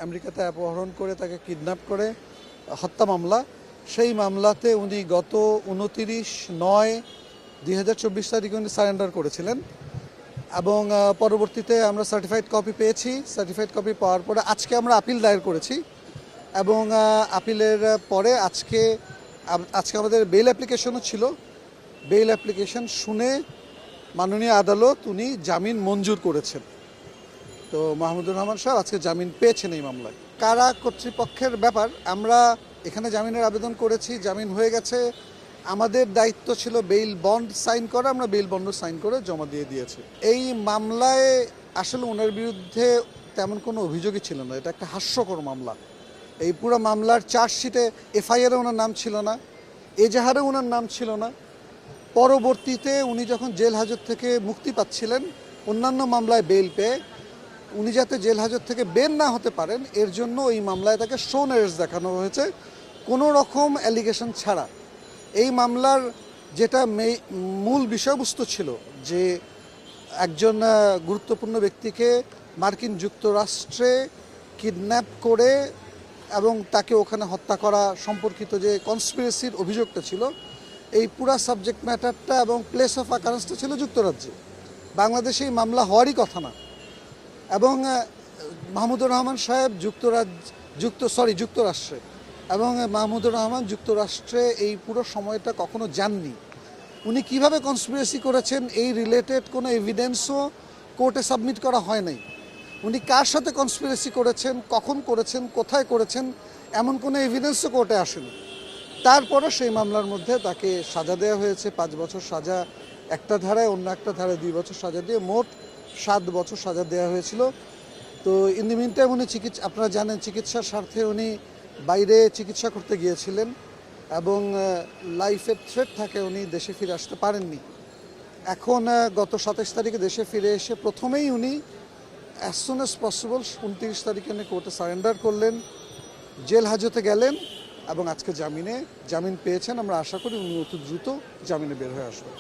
আমেরিকাতে অপহরণ করে তাকে কিডন্যাপ করে হত্যা মামলা, সেই মামলাতে উনি গত 29/9/2024 তারিখে উনি সারেন্ডার করেছিলেন এবং পরবর্তীতে আমরা সার্টিফাইড কপি পেয়েছি। সার্টিফাইড কপি পাওয়ার পরে আজকে আমরা আপিল দায়ের করেছি এবং আপিলের পরে আজকে আমাদের বেল অ্যাপ্লিকেশনও ছিল। বেল অ্যাপ্লিকেশন শুনে মাননীয় আদালত উনি জামিন মঞ্জুর করেছেন। তো মাহমুদুর রহমান সাহেব আজকে জামিন পেয়েছেন এই মামলায়। কারা কর্তৃপক্ষের ব্যাপার, আমরা এখানে জামিনের আবেদন করেছি, জামিন হয়ে গেছে। আমাদের দায়িত্ব ছিল বেইল বন্ড সাইন করা, আমরা বেইল বন্ড সাইন করে জমা দিয়ে দিয়েছি। এই মামলায় আসলে ওনার বিরুদ্ধে তেমন কোনো অভিযোগই ছিল না, এটা একটা হাস্যকর মামলা। এই পুরো মামলার চার্জশিটে এফআইআরে ওনার নাম ছিল না, এজাহারে ওনার নাম ছিল না। পরবর্তীতে উনি যখন জেল হাজত থেকে মুক্তি পাচ্ছিলেন অন্যান্য মামলায় বেল পেয়ে, উনি যাতে জেল হাজত থেকে বের না হতে পারেন এর জন্য এই মামলায় তাকে শোন অ্যারেস্ট দেখানো হয়েছে কোনো রকম অ্যালিগেশন ছাড়া। এই মামলার যেটা মূল বিষয়বস্তু ছিল যে একজন গুরুত্বপূর্ণ ব্যক্তিকে মার্কিন যুক্তরাষ্ট্রে কিডন্যাপ করে এবং তাকে ওখানে হত্যা করা সম্পর্কিত যে কনস্পিরেসির অভিযোগটা ছিল, এই পুরা সাবজেক্ট ম্যাটারটা এবং প্লেস অফ অ্যাকারেন্সটা ছিল যুক্তরাজ্যে। বাংলাদেশে এই মামলা হওয়ারই কথা না। এবং মাহমুদুর রহমান সাহেব যুক্তরাষ্ট্রে এবং মাহমুদুর রহমান যুক্তরাষ্ট্রে এই পুরো সময়টা কখনো যাননি। উনি কিভাবে কনস্পিরেসি করেছেন এই রিলেটেড কোনো এভিডেন্সও কোর্টে সাবমিট করা হয় নাই। উনি কার সাথে কনস্পিরেসি করেছেন, কখন করেছেন, কোথায় করেছেন, এমন কোনো এভিডেন্সও কোর্টে আসেনি। তারপরও সেই মামলার মধ্যে তাকে সাজা দেওয়া হয়েছে 5 বছর সাজা একটা ধারায়, অন্য একটা ধারায় 2 বছর সাজা দিয়ে মোট 7 বছর সাজা দেওয়া হয়েছিল। তো ইন দি মিন টাইম উনি আপনারা জানেন চিকিৎসার স্বার্থে উনি বাইরে চিকিৎসা করতে গিয়েছিলেন এবং লাইফের থ্রেট থাকে উনি দেশে ফিরে আসতে পারেননি। এখন গত 27 তারিখে দেশে ফিরে এসে প্রথমেই উনি অ্যাজ সুন অ্যাজ পসিবল 29 তারিখে উনি কোর্টে সারেন্ডার করলেন, জেল হাজতে গেলেন এবং আজকে জামিন পেয়েছেন। আমরা আশা করি উনি অতি দ্রুত জামিনে বের হয়ে আসবেন।